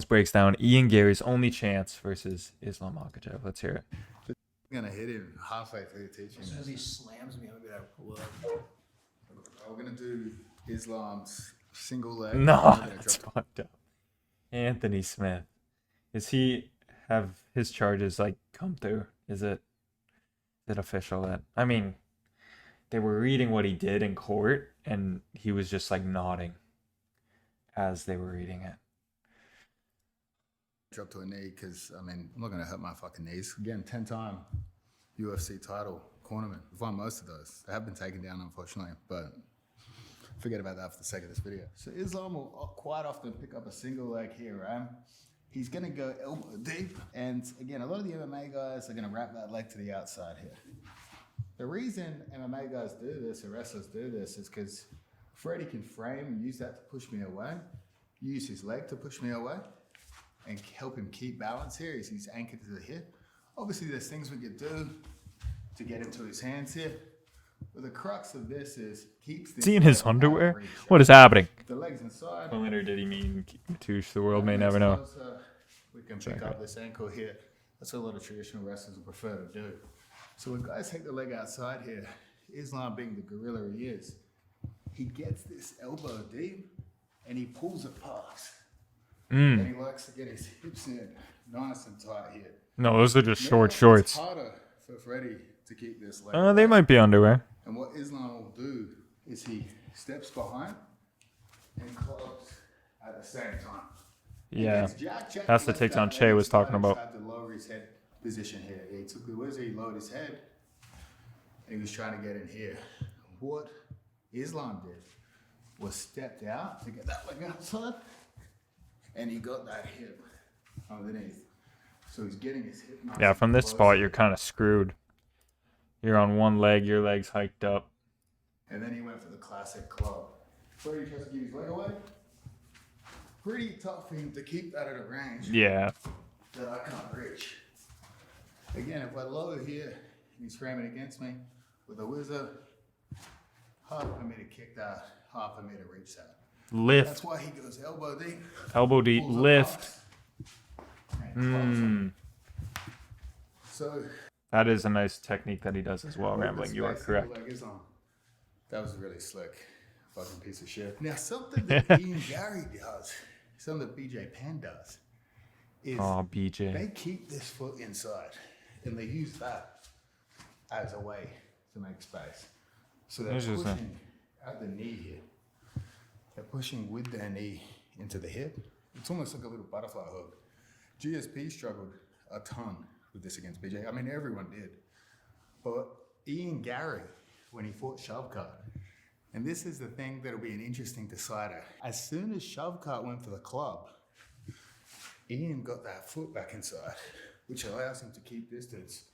breaks down Ian Garry's only chance versus Islam Makhachev. Let's hear it. I'm gonna hit him halfway through teaching. As soon as he slams me, I'm gonna be like, whoa. We're gonna do Islam's single leg. No, that's fucked up. Anthony Smith. Is he have his charges like come through? Is it official that I mean they were reading what he did in court and he was just like nodding as they were reading it. Drop to a knee because I mean I'm not gonna hurt my fucking knees. Again, 10-time UFC title cornerman. I've won most of those. They have been taken down unfortunately, but forget about that for the sake of this video. So Islam will quite often pick up a single leg here, right? He's gonna go elbow deep, and again, a lot of the MMA guys are gonna wrap that leg to the outside here. The reason MMA guys do this, or wrestlers do this, is because Freddie can frame and use that to push me away, use his leg to push me away, and help him keep balance here as he's anchored to the hip. Obviously, there's things we could do to get into his hands here. But the crux of this is keeps this. Is he in his underwear? What is happening? The legs inside. Or did he mean Touche? The world may never know. We can pick up this ankle here. That's what a lot of traditional wrestlers would prefer to do. So when guys take the leg outside here, Islam being the gorilla he is, he gets this elbow deep and he pulls it past. And he likes to get his hips in nice and tight here. No, those are just short shorts. It's harder for Freddie to keep this leg. They might be underwear. And what Islam will do is he steps behind and clubs at the same time. Yeah, that's the takedown Che was talking about. Had to lower his head position here. He took the whizzer, he lowered his head, and he was trying to get in here. What Islam did was stepped out to get that leg outside, and he got that hip underneath. So he's getting his hip. Nice. Yeah, from this spot, you're kind of screwed. You're on one leg, your leg's hiked up. And then he went for the classic club. Freddie tries to give his leg away. Pretty tough for him to keep that at a range. Yeah. That I can't reach. Again, if I lower here, and he's framing against me with a whizzer, hard for me to kick that, hard for me to reach that. Lift. That's why he goes elbow deep. Elbow deep, lift. So that is a nice technique that he does as well, Rambling. You are correct. That was really slick. Fucking piece of shit. Now, something that Ian Garry does, something that BJ Penn does, is BJ. They keep this foot inside and they use that as a way to make space. So they're pushing at the knee here. They're pushing with their knee into the hip. It's almost like a little butterfly hook. GSP struggled a ton with this against BJ. I mean, everyone did. But Ian Garry, when he fought Shavkat, and this is the thing that'll be an interesting decider. As soon as Shavkat went for the club, Ian got that foot back inside, which allows him to keep distance.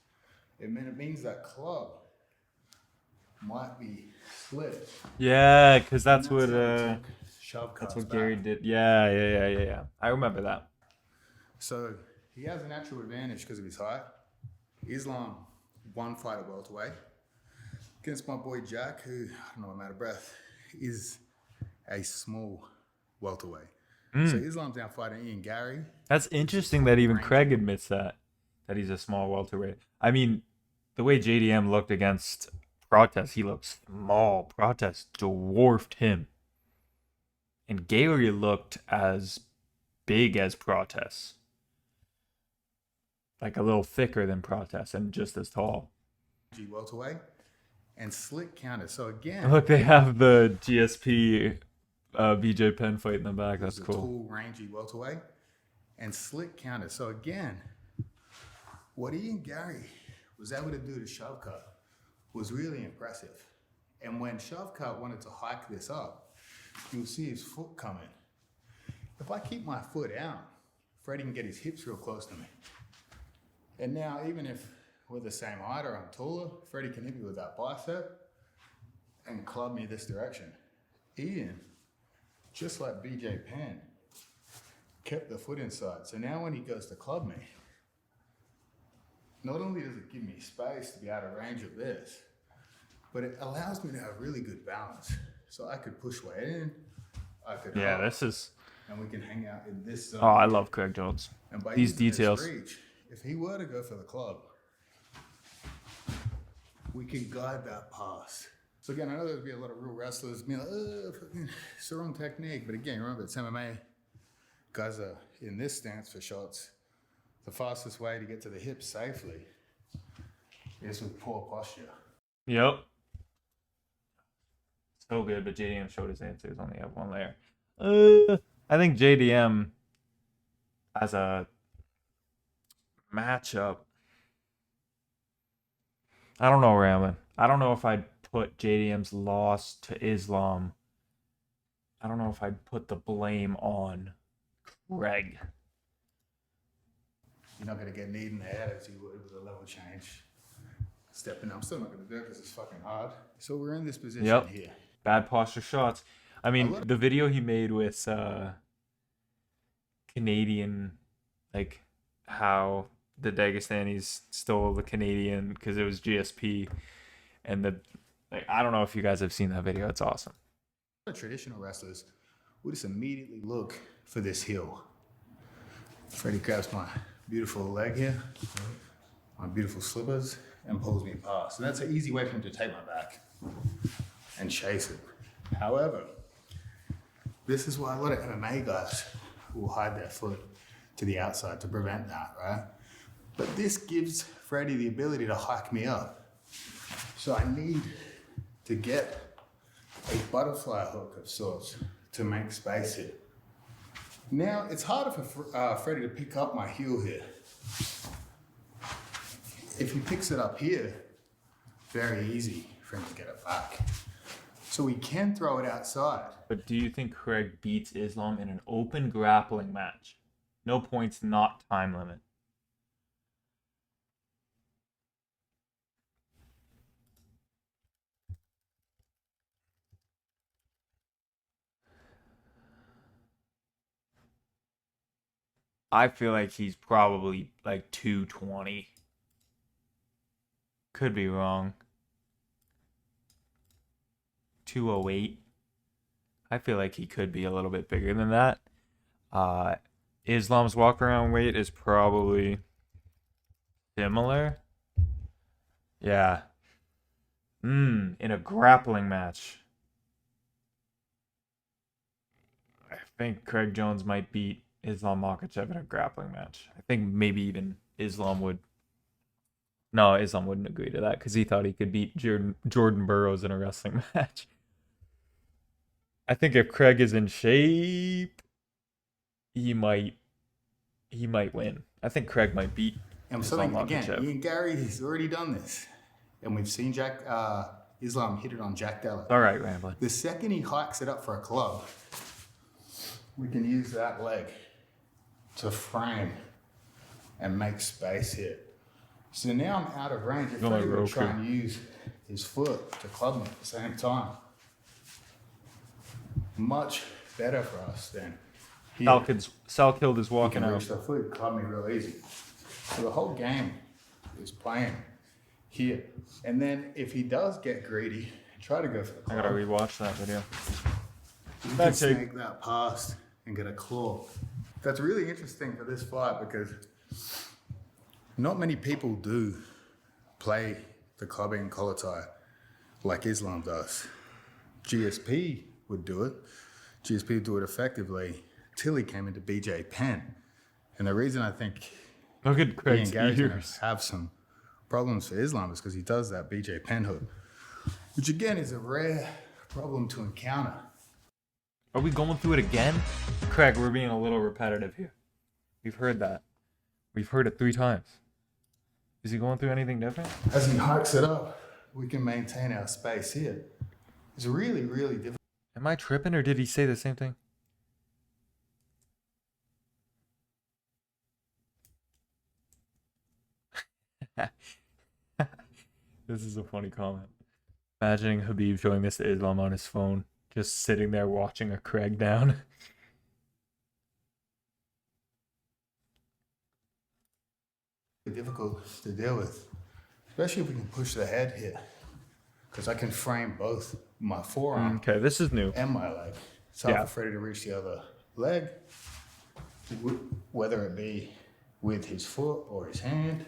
It means that club might be split. Yeah, because that's what Garry back. did. Yeah. I remember that. So he has a natural advantage because of his height. Islam one fight at welterweight against my boy Jack, who, I don't know, I'm out of breath, is a small welterweight. So Islam's now fighting Ian Garry. That's interesting that even Craig admits that he's a small welterweight. I mean, the way JDM looked against Protest, he looked small. Protest dwarfed him. And Garry looked as big as Protest. Like a little thicker than Protest and just as tall. Welterweight and slick counter. So again, look, they have the GSP BJ Penn fight in the back. That's cool. Tall, rangy welterweight and slick counter. So again, what Ian Garry was able to do to Shavkat was really impressive. And when Shavkat wanted to hike this up, you'll see his foot coming. If I keep my foot out, Freddie can get his hips real close to me. And now, even if we're the same height or I'm taller, Freddie can hit me with that bicep and club me this direction. Ian, just like BJ Penn, kept the foot inside. So now when he goes to club me, not only does it give me space to be out of range of this, but it allows me to have really good balance. So I could push weight in, I could this is and we can hang out in this zone. Oh, I love Craig Jones. And by These using this details. reach, if he were to go for the club, we can guide that pass. So again, I know there'd be a lot of real wrestlers being like, oh, it's the wrong technique. But again, remember, it's MMA. Guys are in this stance for shots. The fastest way to get to the hips safely is with poor posture. Yep. So good, but JDM showed his answers only have one layer. I think JDM as a matchup, I don't know, Ramlin. I don't know if I'd put JDM's loss to Islam. I don't know if I'd put the blame on Craig. You're not going to get kneed in the head as you would with a level change. Stepping up. I'm still not going to do it because it's fucking hard. So we're in this position here. Bad posture shots. I mean, the video he made with Canadian, like how the Dagestanis stole the Canadian because it was GSP, and I don't know if you guys have seen that video. It's awesome. The traditional wrestlers will just immediately look for this heel. Freddie grabs my beautiful leg here, my beautiful slippers, and pulls me past. And that's an easy way for him to take my back and chase it. However, this is why a lot of MMA guys will hide their foot to the outside to prevent that, right? But this gives Freddie the ability to hike me up. So I need to get a butterfly hook of sorts to make space here. Now, it's harder for Freddie to pick up my heel here. If he picks it up here, very easy for him to get it back. So we can throw it outside. But do you think Craig beats Islam in an open grappling match? No points, not time limit. I feel like he's probably like 220. Could be wrong. 208. I feel like he could be a little bit bigger than that. Islam's walk around weight is probably similar. Yeah. In a grappling match. I think Craig Jones might beat Islam Makhachev in a grappling match. I think maybe even Islam would. No, Islam wouldn't agree to that because he thought he could beat Jordan Burroughs in a wrestling match. I think if Craig is in shape, he might win. I think Craig might beat Islam Makhachev. Again, me and Garry, he's already done this. And we've seen Islam hit it on Jack Della. All right, Ramblin. The second he hikes it up for a club, we can use that leg to frame and make space here. So now I'm out of range. If Freddie would try and use his foot to club me at the same time, much better for us then. Sal killed his walking out. Reach the foot, club me real easy. So the whole game is playing here. And then if he does get greedy, try to go for the club. I gotta rewatch that video. You can snake that past and get a claw. That's really interesting for this fight because not many people do play the clubbing collar tie like Islam does. GSP would do it. GSP would do it effectively till he came into BJ Penn. And the reason I think look at Craig's ears have some problems for Islam is because he does that BJ Penn hook, which again is a rare problem to encounter. Are we going through it again? Craig, we're being a little repetitive here. We've heard that. We've heard it 3 times. Is he going through anything different? As he hikes it up, we can maintain our space here. It's really, really difficult. Am I tripping or did he say the same thing? This is a funny comment. Imagining Habib showing this to Islam on his phone, just sitting there watching a Craig down. Difficult to deal with, especially if we can push the head here, because I can frame both my forearm Okay, this is new. and my leg. It's hard for Freddie to reach the other leg, whether it be with his foot or his hand.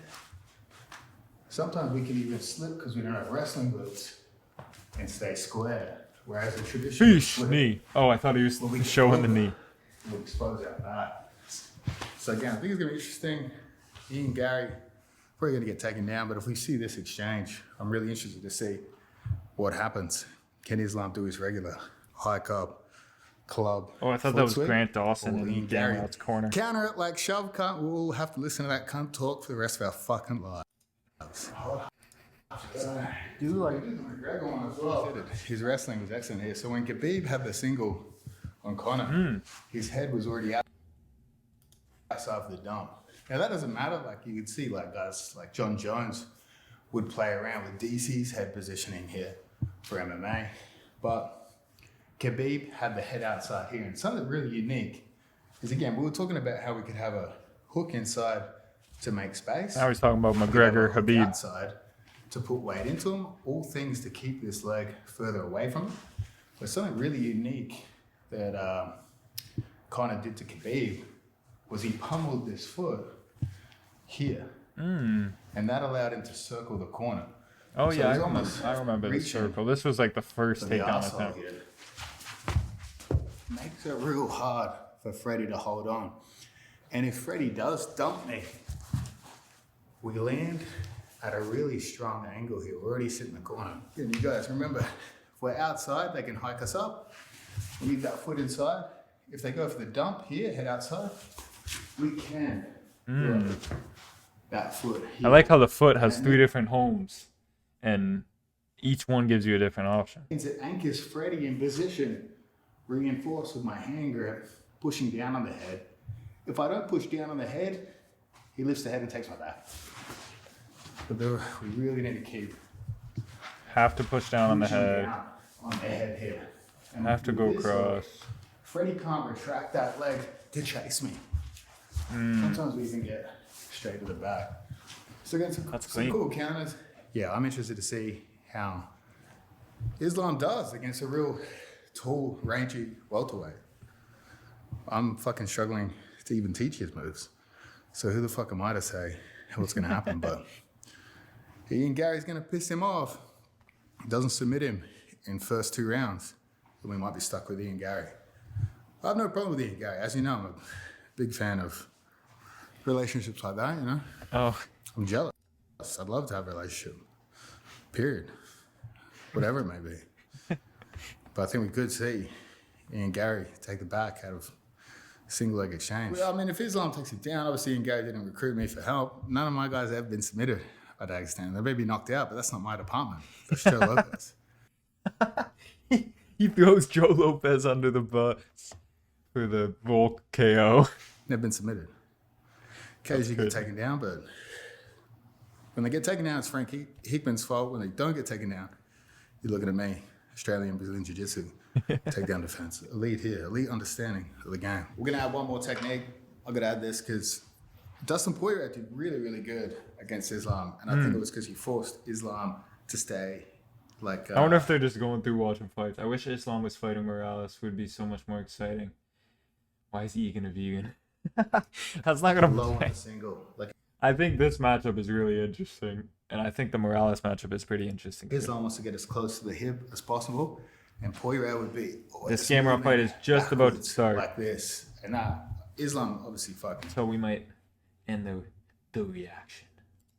Sometimes we can even slip because we don't have wrestling boots and stay square. Whereas a traditional Fish knee. Oh, I thought he was showing the knee. We'll expose our back. So again, I think it's gonna be interesting. Ian Garry probably gonna get taken down, but if we see this exchange, I'm really interested to see what happens. Can Islam do his regular hike up, club? Oh, I thought foot that was sweep? Grant Dawson Or in Ian Dan Garry Out's corner. counter it like shove cunt. We'll have to listen to that cunt talk for the rest of our fucking lives. Do like McGregor one as well. His wrestling was excellent here. So when Khabib had the single on Conor, his head was already outside of the dump. Now that doesn't matter. Like you can see, like guys like John Jones would play around with DC's head positioning here for MMA, but Khabib had the head outside here. And something really unique is, again, we were talking about how we could have a hook inside to make space. Now he's talking about We could have a McGregor, hook Khabib. outside to put weight into him, all things to keep this leg further away from him. But something really unique that Conor did to Khabib was he pummeled this foot here. And that allowed him to circle the corner. Oh So yeah, he's almost I remember the reaching circle. This was like the first for the takedown arsehole attempt. here. Makes it real hard for Freddie to hold on. And if Freddie does dump me, we land at a really strong angle here. We're already sitting in the corner. And you guys remember, if we're outside, they can hike us up. We leave that foot inside. If they go for the dump here, head outside, we can drop that foot here. I like how the foot has 3 different homes, and each one gives you a different option. It anchors Freddie in position, reinforced with my hand grip, pushing down on the head. If I don't push down on the head, he lifts the head and takes my back. But we really need to keep Have to push down on the pushing head. down on the head here. And Have to with go this across. Freddie can't retract that leg to chase me. Sometimes we even get straight to the back. So again, some clean. cool counters. Yeah, I'm interested to see how Islam does against a real tall, rangy welterweight. I'm fucking struggling to even teach his moves. So who the fuck am I to say what's going to happen? But Ian Garry's going to piss him off. Doesn't submit him in first 2 rounds. Then we might be stuck with Ian Garry. I have no problem with Ian Garry. As you know, I'm a big fan of relationships like that, you know? Oh, I'm jealous. I'd love to have a relationship. Period. Whatever it may be. But I think we could see Ian Garry take the back out of single leg exchange. Well, I mean, if Islam takes it down, obviously Ian Garry didn't recruit me for help. None of my guys have ever been submitted by Dagestan. They may be knocked out, but that's not my department. That's Joe Lopez. he throws Joe Lopez under the bus for the Volk KO. Never been submitted. Occasionally get taken down, but when they get taken down, it's Frank Hickman's fault. When they don't get taken down, you're looking at me, Australian Brazilian Jiu-Jitsu, takedown defense. Elite here, elite understanding of the game. We're going to add one more technique. I'm going to add this because Dustin Poirier did really, really good against Islam. And I think it was because he forced Islam to stay like... I wonder if they're just going through watching fights. I wish Islam was fighting Morales. It would be so much more exciting. Why is he eating a vegan? That's not going low to on play. the single. Like I think this matchup is really interesting. And I think the Morales matchup is pretty interesting too. Islam wants to get as close to the hip as possible. And Poirier would be... This camera fight is just about to start. Like this. And Islam obviously fucking... So we might end the reaction.